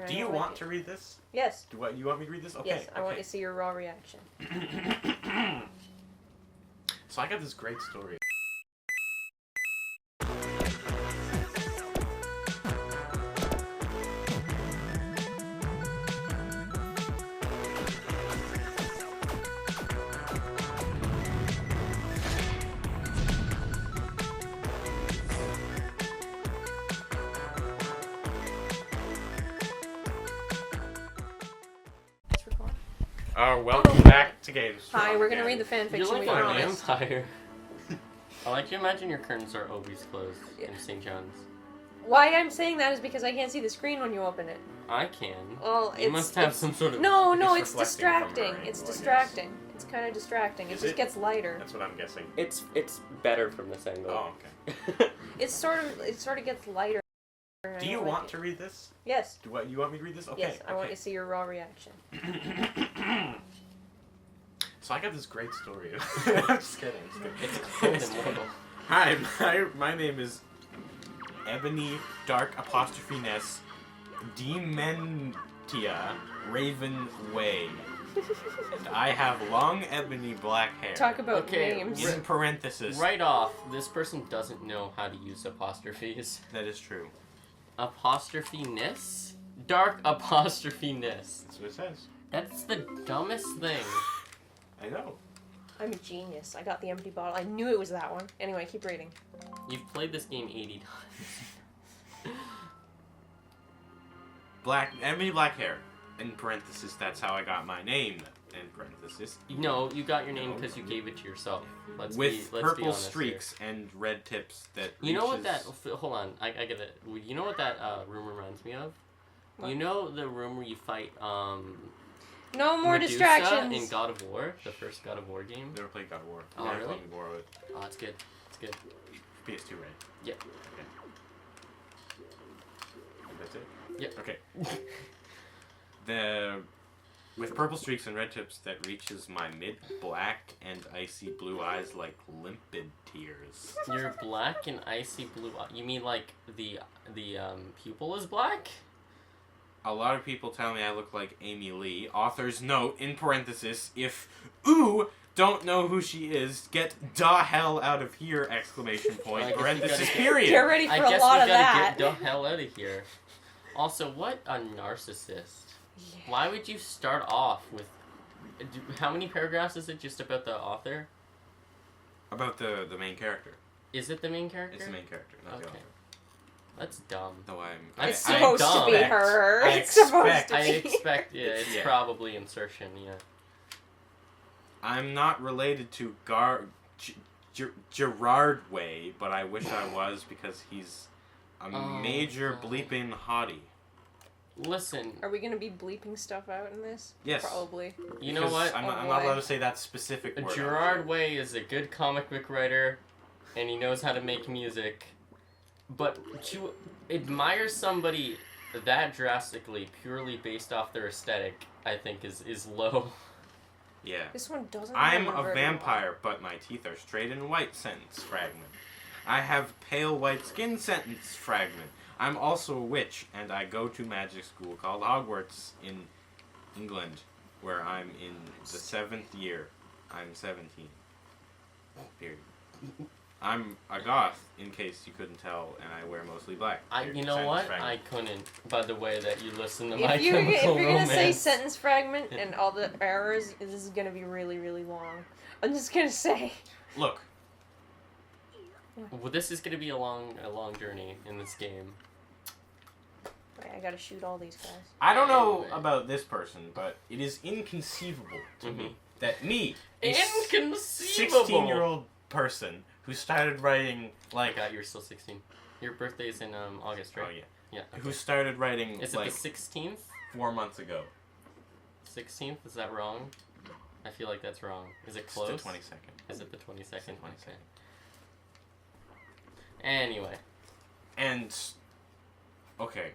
Do you want to read this? Yes. You want me to read this? Okay. Yes, I want to see your raw reaction. So I got this great story. Welcome back to Gamestrom. Hi, we're gonna read the fanfiction. You're like we a promised. vampire. I like to imagine your curtains are always closed in St. John's. Why I'm saying that is because I can't see the screen when you open it. I can. Well, you must have some sort of... No, It's it's reflecting from distracting. her It's angle, I distracting. It's kind of distracting. It Is just it? gets lighter. That's what I'm guessing. It's better from this angle. Oh, okay. It sort of gets lighter. Do you want to read this? Yes. You want me to read this? Okay. Yes, I want to see your raw reaction. So I got this great story. I'm just kidding. It's cold and mortal. Hi, my name is Ebony Dark Apostrophe Ness Dementia Raven Way. And I have long ebony black hair. Talk about Okay, names. In parenthesis. Right off, this person doesn't know how to use apostrophes. That is true. Apostrophe-ness? Dark apostrophe-ness. That's what it says. That's the dumbest thing. I know. I'm a genius. I got the empty bottle. I knew it was that one. Anyway, keep reading. You've played this game 80 times. Ebony black hair. In parenthesis, that's how I got my name. In parenthesis. No, you got your name because you gave it to yourself. Let's With be purple honest streaks and red tips that here. You know what reaches- that... Hold on, I get it. You know what that room reminds me of? What? You know the room where you fight No more Medusa distractions. in God of War, the first God of War game? Never played God of War. Oh, Never really? played God of War. Oh, it's good. It's good. PS2, right? Yeah. Okay. That's it? Yep. Okay. With purple streaks and red tips that reaches my mid-black and icy blue eyes like limpid tears. You're black and icy blue. You mean like the pupil is black? A lot of people tell me I look like Amy Lee. Author's note, in parenthesis, if don't know who she is, get da hell out of here, exclamation point, I guess you parenthesis, gotta period. Get ready for I a guess lot we of gotta that. get the hell out of here. Also, what a narcissist. Yeah. Why would you start off with... How many paragraphs is it just about the author? About the main character. Is it the main character? It's the main character, not the Okay. author. That's dumb. No, It's supposed to be expect- her. I It's supposed expect- to I be. expect, yeah, it's Yeah. probably insertion, yeah. I'm not related to Gerard Way, but I wish I was because he's a major God. bleeping hottie. Listen, Are we gonna be bleeping stuff out in this? Yes. Probably. you know Because what? I'm Oh, not allowed boy. to say that specific word. Gerard Way is a good comic book writer, and he knows how to make music. But to admire somebody that drastically, purely based off their aesthetic, I think is low. Yeah. This one doesn't. I'm have a very vampire, but my teeth are straight and white, sentence fragment. I have pale white skin, sentence fragment. I'm also a witch, and I go to magic school called Hogwarts in England, where I'm in the 7th year. I'm 17. Period. I'm a goth, in case you couldn't tell, and I wear mostly black. Period. You know Sentence what? fragment. I couldn't, by the way that you listen to If My you're Chemical gonna Romance. say sentence fragment and all the errors, this is gonna be really, really long. I'm just gonna say. Look, Well, this is gonna be a long journey in this game. Wait, I gotta shoot all these guys. I don't know Anyway. about this person, but it is inconceivable to Mhm. me that me, a Inconceivable! 16-year-old person who started writing, I like, got you're still 16. Your birthday's in August, right? oh yeah, Yeah. who Okay. started writing, Is it like, the 16th? 4 months ago. 16th? Is that wrong? I feel like that's wrong. Is it It's close? the 22nd. Is it the 22nd? It's the 22nd. Okay. Anyway, And, okay,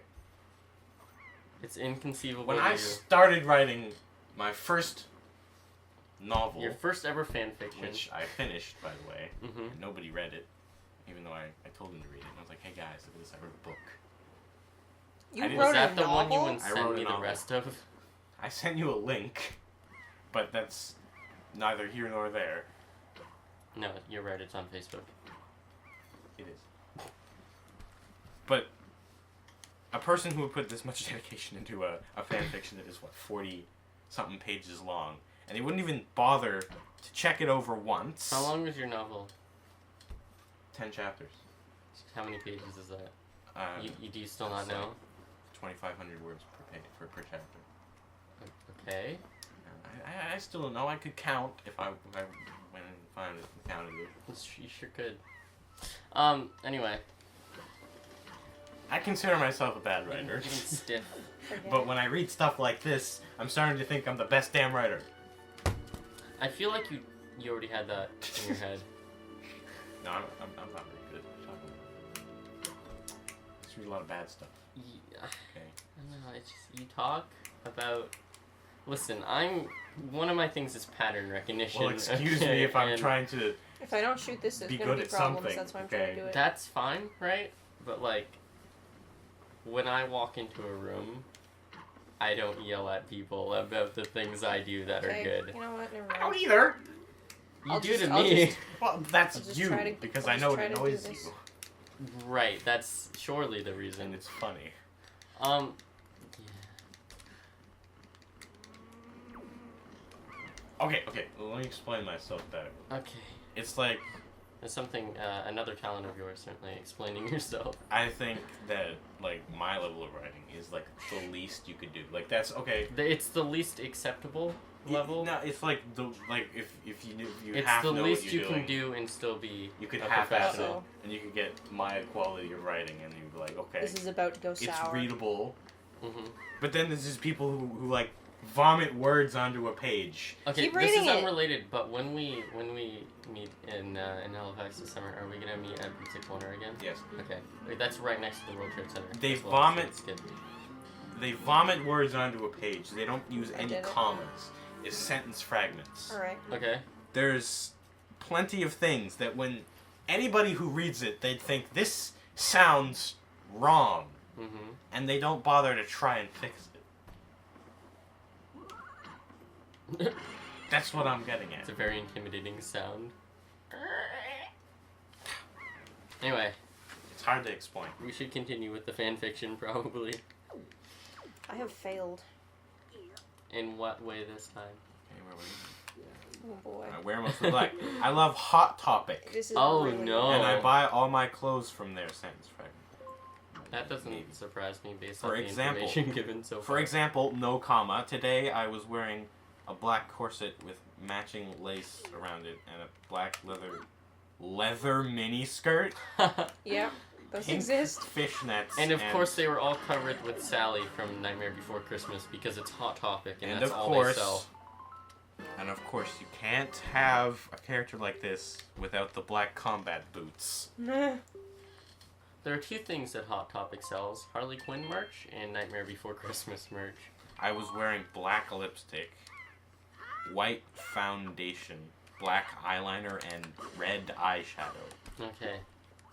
it's inconceivable when to I you. started writing my first novel, Your first ever fan fiction. which I finished, by the way, Mm-hmm. and nobody read it, even though I told them to read it, and I was like, hey guys, look at this, I wrote a book. You I didn't- wrote Was that a the one you novel? wouldn't I send wrote a me the novel. rest of? I sent you a link, but that's neither here nor there. No, you're right. It's on Facebook. It is. But a person who would put this much dedication into a fan fiction that is, 40-something pages long, and they wouldn't even bother to check it over once. How long was your novel? 10 chapters. How many pages is that? Do you still not it's know? 2,500 words per chapter. Okay. I still don't know. I could count if I went and found it and counted it. You sure could. Anyway. I consider myself a bad writer. Getting stiff. But when I read stuff like this, I'm starting to think I'm the best damn writer. I feel like you already had that in your head. No, I'm not very good at talking. I just read a lot of bad stuff. Yeah. Okay. I don't know, it's just, you talk about... Listen, one of my things is pattern recognition. Well, excuse okay, me if I'm and trying to... If I don't shoot this, there's Be gonna good be at problems. something, That's why I'm okay? trying to do it. That's fine, right? But, like, when I walk into a room, I don't yell at people about the things I do that Okay, are good. you know what? Never I don't mind. either! You I'll do just- to I'll me. just- Well, that's I'll just you, try to- because I'll I just know try it to do annoys this. you. Right, that's surely the reason. And it's funny. Yeah. Okay, let me explain myself better. Okay. It's like, There's something, another talent of yours, certainly, explaining yourself. I think that, like, my level of writing is, like, the least you could do. Like, that's, okay. It's the least acceptable level. No, it's like, if you It's half the know least what you you're can doing, do and still be you could a half-ass it, professional. and you could get my quality of writing, and you'd be like, okay, This is about to go it's sour. readable. Mm-hmm. But then there's just people who like, vomit words onto a page. Okay, Keep this is reading it. unrelated, but when we meet in Halifax this summer, are we gonna meet at Pizza Corner again? Yes. Okay, wait, that's right next to the World Trade Center. They as well, vomit- so it's good. They vomit words onto a page. They don't use I any did it. commas. It's sentence fragments. Alright. Okay. There's plenty of things that when anybody who reads it, they'd think this sounds wrong, Mm-hmm. and they don't bother to try and fix it. That's what I'm getting It's at. a very intimidating sound. Anyway, It's hard to explain. we should continue with the fan fiction, probably. I have failed. In what way this time? Okay, where were you? Oh boy. I wear mostly black. I love Hot Topic, This is Oh, really no. and I buy all my clothes from their sentence fragment. That doesn't Maybe. surprise me based For on the example- information given so far. For example, no comma. Today I was wearing a black corset with matching lace around it and a black leather mini skirt, Yeah, those pink exist. fishnets, And of course, they were all covered with Sally from Nightmare Before Christmas because it's Hot Topic and, and that's of all course, they sell. and of course, you can't have a character like this without the black combat boots. There are two things that Hot Topic sells: Harley Quinn merch and Nightmare Before Christmas merch. I was wearing black lipstick, white foundation, black eyeliner, and red eyeshadow. Okay.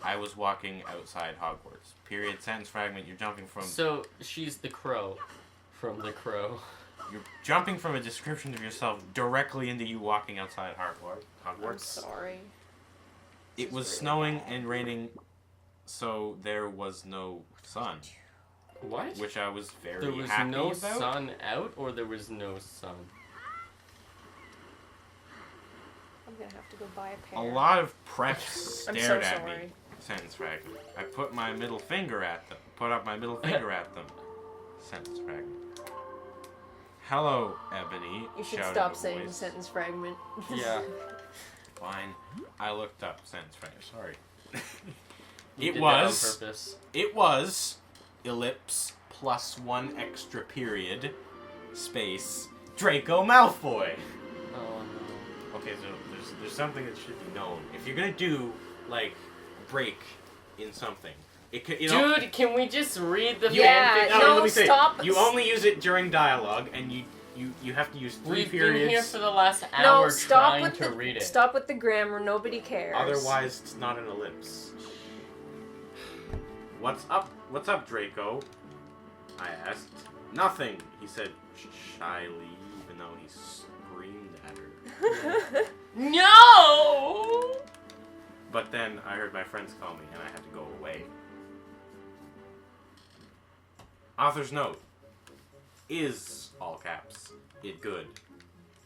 I was walking outside Hogwarts. Period. Sentence fragment. You're jumping from. So she's the Crow from The Crow. You're jumping from a description of yourself directly into you walking outside I'm Hogwarts. sorry. It was really snowing bad. and raining, so there was no sun, What? which I was very There was happy no about. sun out, or there was no sun? I'm gonna have to go buy a A pair. lot of preps I'm stared so at sorry. me. Sentence fragment. I put my middle finger at them. Put up my middle finger at them. Sentence fragment. Hello, Ebony. You should shouted stop a saying voice. sentence fragment. Yeah. Fine. I looked up sentence fragment. Sorry. You It did was. that on purpose. It was ellipse plus one extra period space Draco Malfoy. Oh no. Okay, so there's something that should be known. If you're gonna do like break in something, it could Dude, can we just read the Yeah, fanfic? no, let me say, stop. You only use it during dialogue, and you have to use 3 We've periods. been here for the last No, hour stop trying with to the read it. stop with the grammar. Nobody cares. Otherwise, it's not an ellipse. What's up? What's up, Draco? I asked. Nothing, he said shyly, even though he screamed at her. No! But then I heard my friends call me and I had to go away. Author's note. Is, all caps, it good?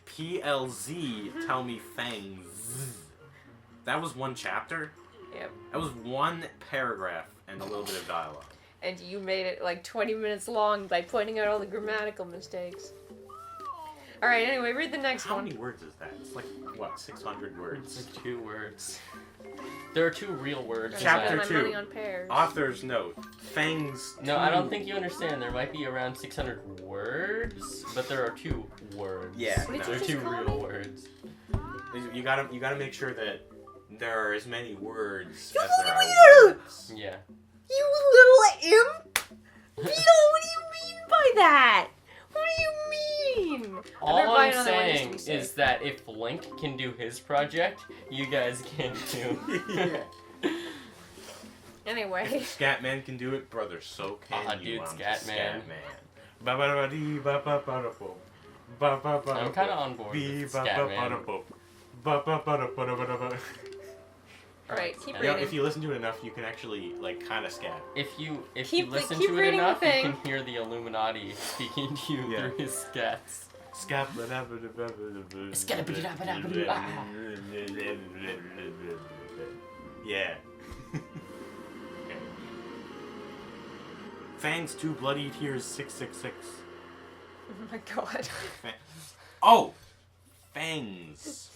PLZ, tell me fangs. That was one chapter? Yep. That was one paragraph and a little bit of dialogue. And you made it like 20 minutes long by pointing out all the grammatical mistakes. Alright, anyway, read the next How one. many words is that? It's like, what, 600 words? It's like 2 words. There are 2 real words. Gotta Chapter spend my 2. money on pears. Author's note. Fangs. No, I don't think you understand. There might be around 600 words, but there are 2 words. Yeah. What did no. There are you 2 just call real me? words. You gotta make sure that there are as many words You as there are little- words. Yeah. You little imp! Vito, what do you mean by that? What do you mean? All better buy I'm another one just to saying be safe. is that if Link can do his project, you guys can too. Yeah. Anyway. If Scatman can do it, brother, so can Ah, you. dude, I'm Scatman. I'm kinda on board with Scatman. Alright, keep You You know, reading. if you listen to it enough, you can actually, like, kind of scat. If you Keep- listen keep to it reading the enough, you thing. can hear the Illuminati speaking to you Yeah. through his scats. Scat. Yeah. Okay. Fangs 2 Bloody Tears 666. Oh my god. Oh! Fangs.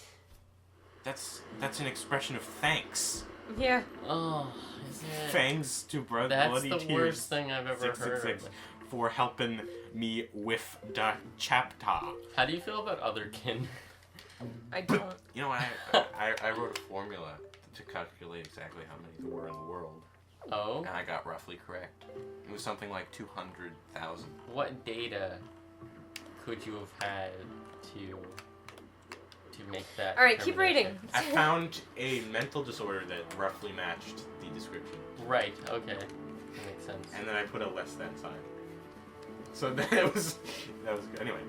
That's an expression of thanks. Yeah. Oh, is it? Fangs to That's Bloody the Tears worst thing I've ever 666 heard. for helping me with the chapter. How do you feel about other kin? I don't. You know, I wrote a formula to calculate exactly how many there were in the world, Oh? and I got roughly correct. It was something like 200,000. What data could you have had to make that? Alright, keep determination? reading. I found a mental disorder that roughly matched the description, Right, okay. That makes sense. and then I put a less than sign. So that was good. Anyway.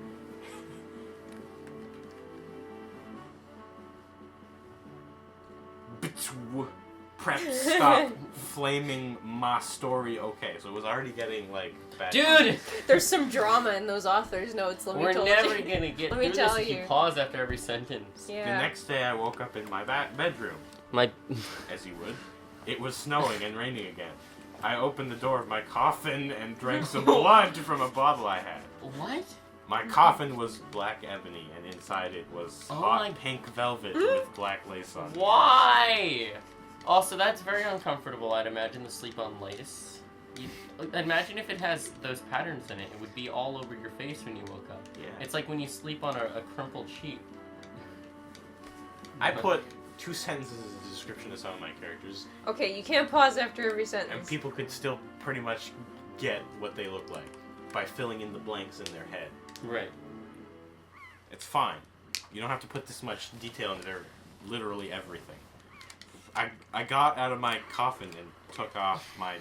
Prep, stop flaming my story. Okay, so it was already getting like bad. Dude! There's some drama in those authors' notes, let me We're tell never you. gonna get Let me through tell this if you. you pause after every sentence. The Yeah. next day, I woke up in my bedroom, My... as you would. It was snowing and raining again. I opened the door of my coffin and drank some blood from a bottle I had. What? My coffin was black ebony, and inside it was Oh hot my- pink velvet with black lace on it. Why? Also, that's very uncomfortable, I'd imagine, to sleep on lace. Imagine if it has those patterns in it. It would be all over your face when you woke up. Yeah. It's like when you sleep on a crumpled sheet. I put 2 sentences as a description of some of my characters, Okay, you can't pause after every and sentence. people could still pretty much get what they look like by filling in the blanks in their head. Right. It's fine. You don't have to put this much detail into literally everything. I got out of my coffin and took off my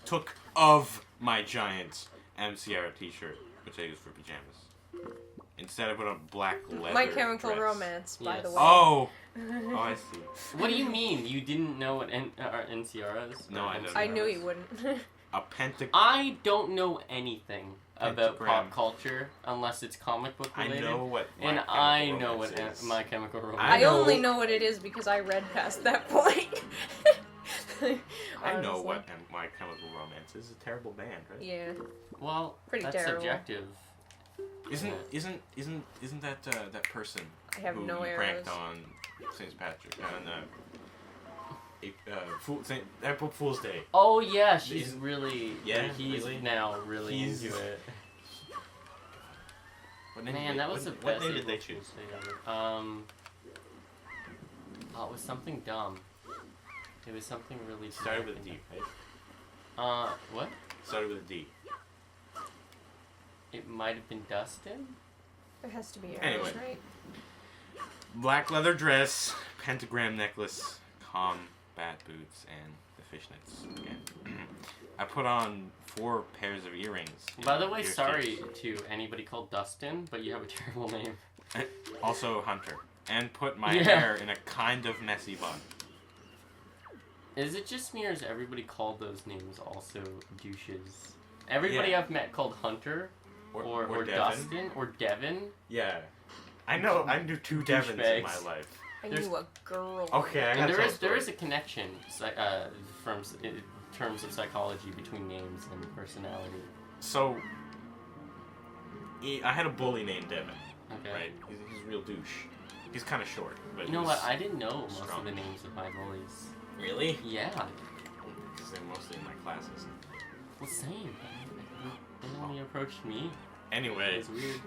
took of my giant M. Sierra t-shirt, which I use for pajamas. Instead, I put on black leather. My Chemical dress. Romance, by Yes. the way. Oh, I see. What do you mean? You didn't know what NCR is? No, I don't. I knew you wouldn't. A pentagram. I don't know anything about Pentagram. pop culture unless it's comic book I related. know what. My And Chemical I know Romance what is. My Chemical Romance I I know- only know what it is because I read past that point. I know Honestly. what My Chemical Romance is. A terrible band, right? Yeah. Well, Pretty that's terrible. subjective. Isn't that that person I have who no you pranked arrows. on St. Patrick on April Fool's Day? Oh yeah, she's Is- really. Yeah, he's really? now really He's- into it. What name Man, did that was the what best. name did they April choose? Fool's Day ever. Oh, it was something dumb. It was something really. Started with a D, right? What? Started with a D. It might have been Dustin. There has to be arrows, Anyway. right? Black leather dress, pentagram necklace, combat boots, and the fishnets again. I put on 4 pairs of earrings. By the way, Ear sorry sticks. to anybody called Dustin, but you have a terrible name. Also Hunter. And put my Yeah. hair in a kind of messy bun. Is it just me or is everybody called those names also douches? Everybody Yeah. I've met called Hunter or Devin. Dustin or Devin. Yeah. I know, I knew 2 Devins in my Douchebags. life. I There's- knew a girl. Okay, I And got there is a connection in terms of psychology between names and personality. So, I had a bully named Devin, Okay. right? He's a real douche. He's kind of short, but You know he's what? I didn't know most strong. of the names of my bullies. Really? Yeah. Because they're mostly in my classes. Well, same. They only approached me. Anyway, It's weird.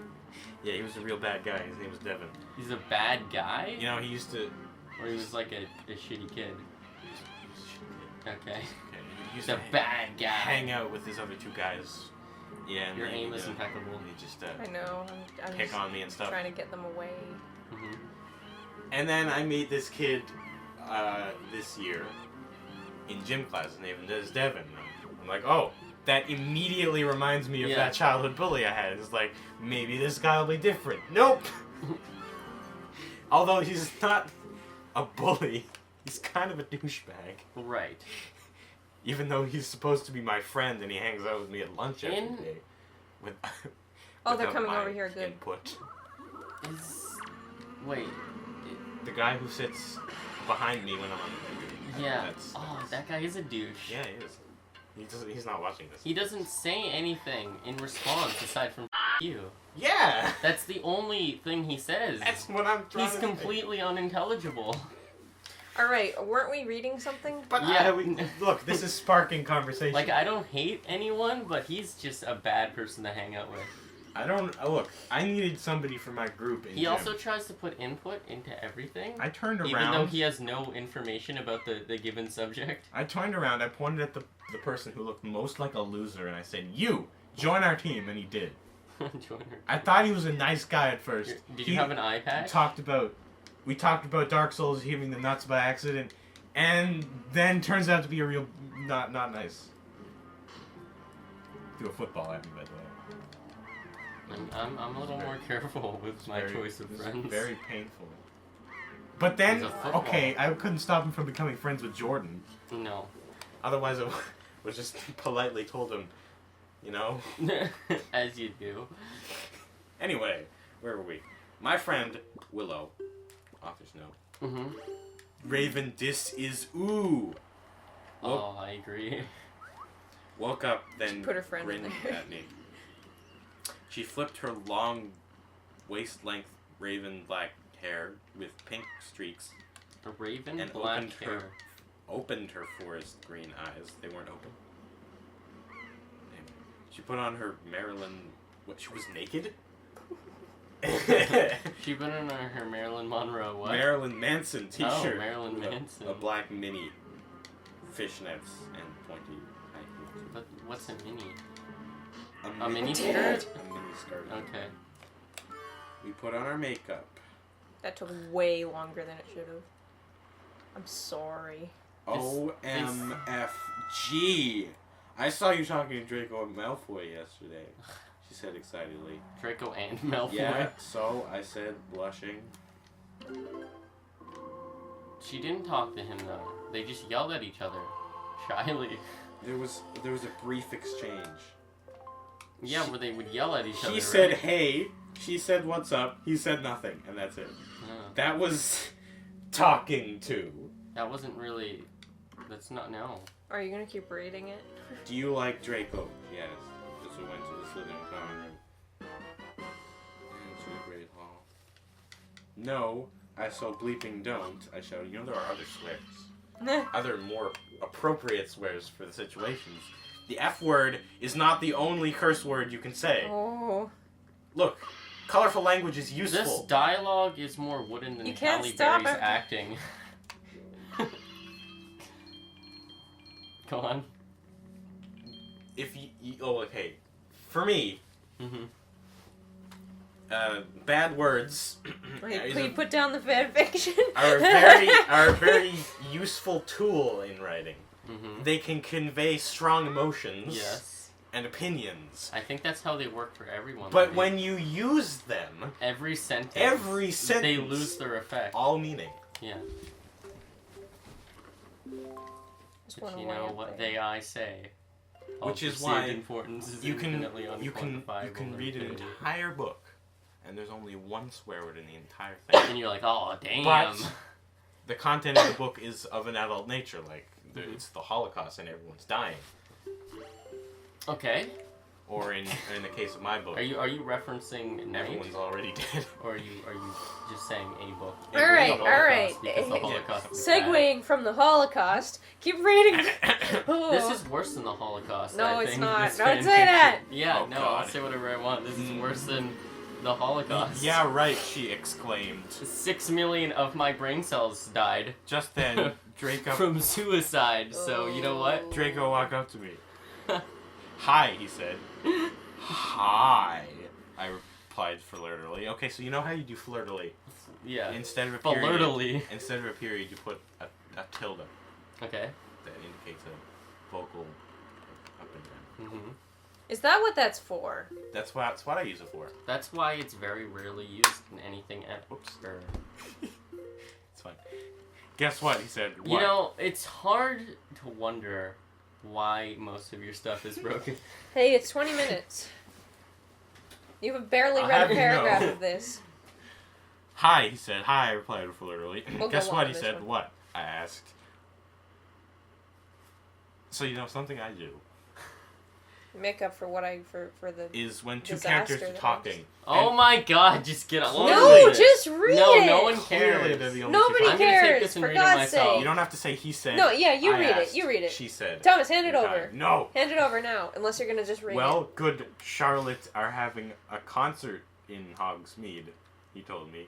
yeah, he was a real bad guy. His name was Devin. He's a bad guy? You know, he used to... Or he was like a shitty kid? Okay. Okay, he used He's a to bad guy. hang out with his other 2 guys. Yeah, and Your they, aim is impeccable. They just I know. I'm pick just on me and stuff. trying to get them away. Mm-hmm. And then I meet this kid this year in gym class. His name is Devin. I'm like, oh, that immediately reminds me of Yeah. that childhood bully I had. It's like, maybe this guy will be different. Nope! Although he's not a bully, he's kind of a douchebag. Right. Even though he's supposed to be my friend and he hangs out with me at lunch every In- day. With, Oh, they're without coming my over here, good. Input. Wait. The guy who sits behind me when I'm on the computer. Yeah. That's- Oh, that guy is a douche. Yeah, he is. He's not watching this. He doesn't say anything in response aside from you. Yeah! That's the only thing he says. That's what I'm trying He's to say. completely unintelligible. Alright, weren't we reading something? But Yeah. look, this is sparking conversation. Like, I don't hate anyone, but he's just a bad person to hang out with. I don't... Look, I needed somebody for my group in He gym. also tries to put input into everything, I turned around. even though he has no information about the given subject. I turned around, I pointed at the person who looked most like a loser, and I said, you, join our team, and he did. Join her. I thought he was a nice guy at first. Did you have an eye We patch? talked about Dark Souls hitting the nuts by accident, and then turns out to be a real not nice. Threw a football at me, by the way. I'm a little more careful with my choice of It was friends. very painful. But then, It's a football. okay, I couldn't stop him from becoming friends with Jordan. No. Otherwise, I was just politely told him, you know. As you do. Anyway, where were we? My friend Willow, author's note. Mm-hmm. Raven, this is ooh. Oh, I agree. Woke up, then Put her friend in grinned there. at me. She flipped her long, waist-length raven black hair with pink streaks A raven and black opened hair. opened her forest green eyes. They weren't open. Anyway, she put on her Marilyn. What? She was naked. She put on her Marilyn Monroe what? Marilyn Manson T-shirt. Oh, Marilyn with Manson. A black mini, fishnets and pointy high heels. But what's a mini? A mini skirt. skirt? A mini skirt. Okay. We put on our makeup. That took way longer than it should have. I'm sorry. OMFG. I saw you talking to Draco Malfoy yesterday. She said excitedly. Draco and Malfoy. Yeah, so I said blushing. She didn't talk to him though. They just yelled at each other. Shyly. There was a brief exchange. Yeah, where they would yell at each other. He said right? hey, she said what's up, he said nothing, and that's it. Yeah. That was talking to. That wasn't really. That's not. No. Are you gonna keep reading it? Do you like Draco? Yes. Just we went to the Slytherin common room. And to the Great Hall. No, I so bleeping don't. I shouted. You know there are other swears. Other more appropriate swears for the situations. The F word is not the only curse word you can say. Oh. Look, colorful language is useful. This dialogue is more wooden than You can't Halle stop Berry's it. acting. Go on. If oh, okay. For me, Mm-hmm. bad words Wait, is please put down the fan fiction. are a very useful tool in writing. Mm-hmm. They can convey strong emotions Yes. and opinions. I think that's how they work for everyone. But right? when you use them, every sentence, they they lose their effect. all meaning. Yeah. Just But wanna you weigh know up what there. I say. Which is Perceived why importance is You can infinitely you can unquantifiable read an infinity. entire book, and there's only one swear word in the entire thing. And you're like, oh damn. But the content of the book is of an adult nature, like Mhm. it's the Holocaust and everyone's dying. Okay. Or in the case of my book, Are you referencing Night? everyone's already dead. Or are you just saying a book? All right, The all right. Holocaust, because the Holocaust was Segueing from the Holocaust, keep reading. Oh. bad. This is worse than the Holocaust. No, I it's think, not. this Don't fan say that. fiction. Yeah, Oh, no, I'll God. say whatever I want. This is worse than the Holocaust. Yeah, right, she exclaimed. 6 million of my brain cells died Just then, Draco from suicide. So you know what? Draco walked up to me. Hi, he said. Hi, I replied flirtily. Okay, so you know how you do flirtily? Yeah. Instead of a period, Flirtily. instead of a period, you put a tilde Okay. that indicates a vocal up and down. hmm Is that what that's for? That's what I use it for. That's why it's very rarely used in anything at Oops. or It's fine. Guess what? He said. What? You know, it's hard to wonder why most of your stuff is broken. Hey, it's 20 minutes. You have barely I'll read a have you paragraph know. of this. Hi, he said. Hi, I replied flirtily. We'll Guess go on what? He with this said. one. What? I asked. So you know something I do Make up for what for the. is when two Disaster characters are that talking. Oh my god, just get along Clearly- with No, it. just read No, it. no one Clearly, cares. they're the only Nobody two I'm gonna take cares. this and For read it God's myself. sake. You don't have to say he said. No, yeah, you I read asked, it. You read it. She said. Thomas, hand it Okay. over. No. Hand it over now, unless you're gonna just read it. Well, good Charlotte are having a concert in Hogsmeade, he told me.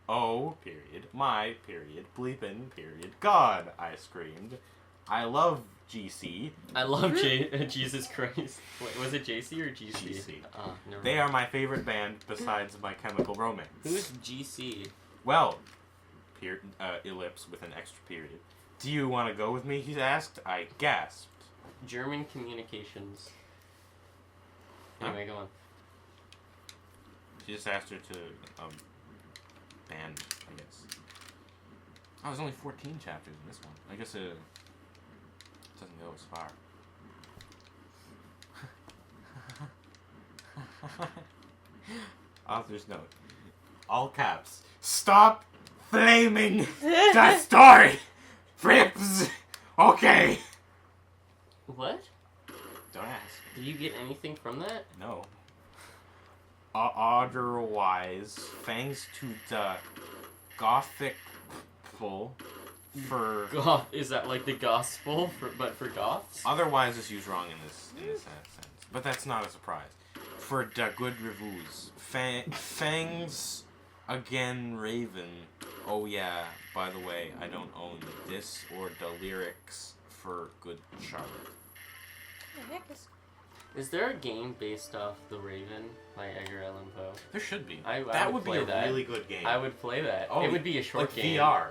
Oh, period. My, period. Bleepin', period. God, I screamed. I love GC. I love Jesus Christ. Wait, was it JC or GC? GC. Never They mind. are my favorite band besides My Chemical Romance. Who's GC? Well, ellipse with an extra period. Do you want to go with me, he asked. I gasped. German Communications. Huh? Anyway, go on. She just asked her to, band, I guess. Oh, there's only 14 chapters in this one. I guess it doesn't go as far. Author's note. All caps. Stop flaming the story! Frips! Okay. What? Don't ask. Did you get anything from that? No. Otherwise, thanks to the gothic for Goth. Is that like the gospel, but for goths? otherwise is used wrong in this sense, but that's not a surprise. For the good reviews, fangs again, Raven. Oh yeah, by the way, I don't own this or the lyrics for Good Charlotte. What the heck is... Is there a game based off The Raven by Edgar Allan Poe? There should be. I That would would be play a that. really good game. I would play that. Oh, it would be a short like game. VR.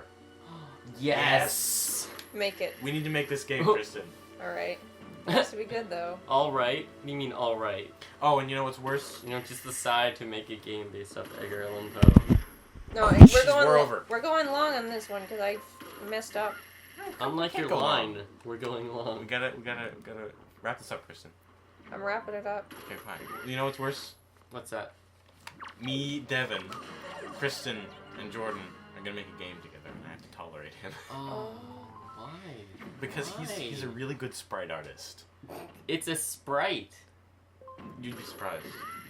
Yes. Make it. We need to make this game, Oh. Kristen. Alright. It has to be good, though. All right. You mean all right? Oh, and you know what's worse? You know, just decide to make a game based off Edgar Allan Poe. No, We're over. We're going long on this one, because I messed up. Unlike Can't your go line, long. we're going We long. gotta wrap this up, Kristen. I'm wrapping it up. Okay, fine. You know what's worse? What's that? Me, Devin, Kristen, and Jordan are gonna make a game together, and I have to tolerate him Oh, why? because Why? he's a really good sprite artist. It's a sprite. You'd be surprised.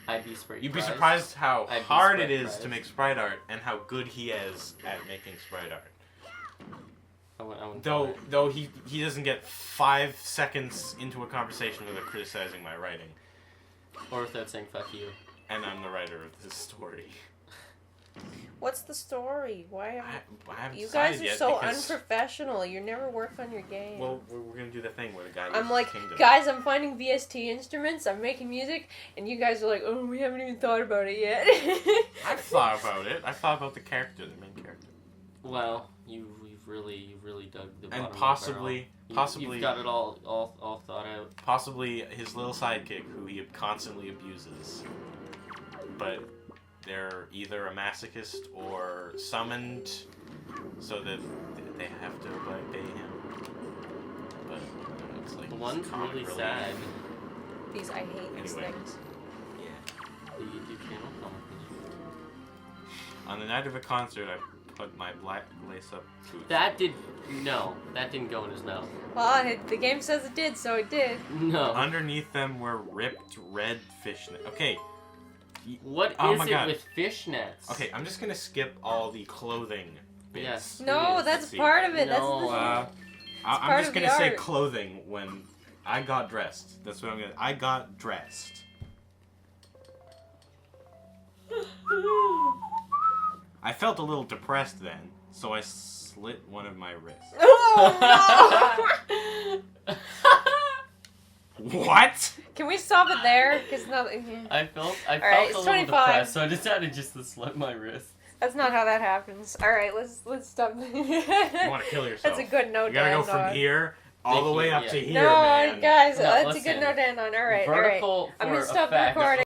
I'd be surprised. You'd be surprised how I'd be hard it is surprised. to make sprite art and how good he is at making sprite art. I wouldn't Though he doesn't get 5 seconds into a conversation without criticizing my writing, Or without saying fuck you. and I'm the writer of this story. What's the story? Why I haven't you decided guys are yet so because, unprofessional. You never work on your game. well, we're gonna do the thing where the guy I'm loses like, his kingdom. guys, I'm finding VST instruments, I'm making music, and you guys are like, oh, we haven't even thought about it yet. I've thought about it. I've thought about the character, the main character. Well, you've really dug the bottom And of the possibly Possibly. You've got it all thought out. Possibly his little sidekick, who he constantly abuses. But they're either a masochist or summoned so that they have to obey him. But it's like One's comic really relief. sad. These I hate these Anyway. things. The YouTube channel comic. On the night of a concert, I put my black lace-up boots. That didn't go in his mouth. Well, the game says it did, so it did. No. Underneath them were ripped red fishnet. Okay. What is Oh my it God. with fishnets? Okay, I'm just gonna skip all the clothing bits. Yes. No, Yes. that's Let's see. part of it. No, That's I'm part just of the gonna say art. clothing when I got dressed. That's what I'm gonna. I got dressed. I felt a little depressed then, so I slit one of my wrists. Oh no! What? Can we stop it there? Because nothing. I felt right, a it's little 25. depressed, so I decided just to slit my wrist. That's not how that happens. All right, let's stop. You want to kill yourself? That's a good note You gotta to go end from on. here all the way up to here, No, man. guys, No, that's a listen. good note to end on. All right, all right. Vertical I'm for gonna stop effect. recording.